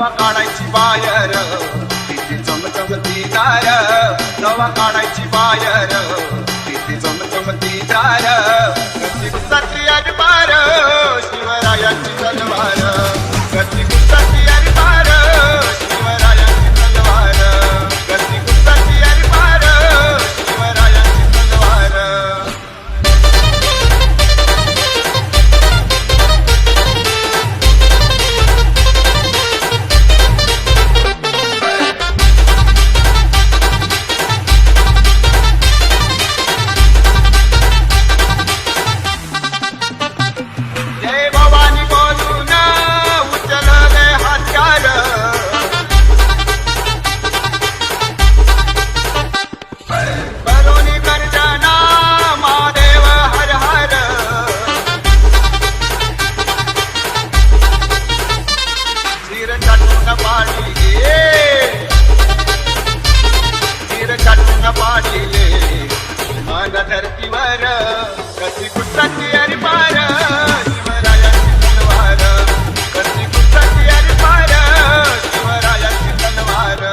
नवा काढायची बायर किती चमचमती दार नवा काढायची बायर किती चमचमती दार कशी गुस्साची आणि पार शिवरायांची तलवार कशी गुस्साची आणि पार शिवरायांची तलवार कशी गुस्साची आणि पार शिवरायांची तलवार जय भवानी बोलून उचलले हत्यार करोनी गर्जना महादेव हर हर शिर चाटून पाडिले शिर चाटून पाडिले मन धरतीवर कशी गुस्साची आणि पार शिवरायांची तलवार कशी गुस्साची आणि पार शिवरायांची तलवार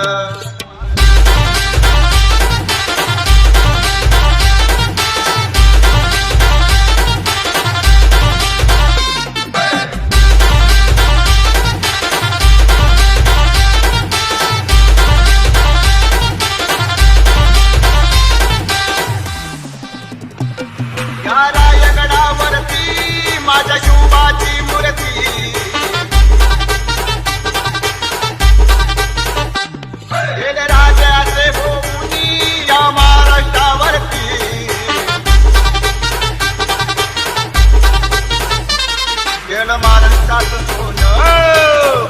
या रायगडावरती माझ्या शिवबाची मूर्ती गेले राजाचे भोवनी या महाराष्ट्रावरती गेलं महाराष्ट्राचं सोनं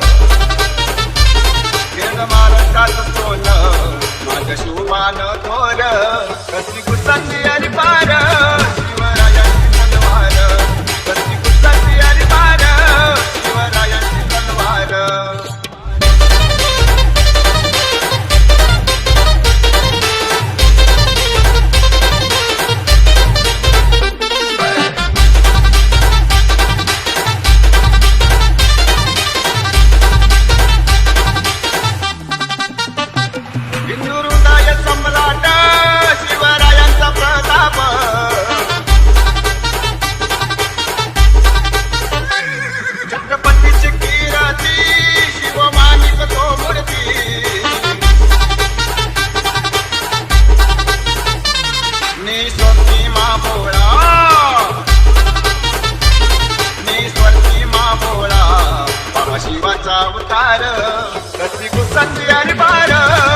गेलं महाराष्ट्राचं सोनं माझ्या शिवबान थोर कशी गुस्साची आणि पार शिवरायांची तलवार कशी गुस्साची आणि पार शिवरायांची तलवार हिंदू हृदय सम्राट शिवरायांचा प्रताप छत्रपतीची कीर्ती शिवमानिक तो मूर्ती निस्वार्थी माभोळा निस्वार्थी माभोळा बाबा शिवाचा अवतार कशी गुस्साची आणि पार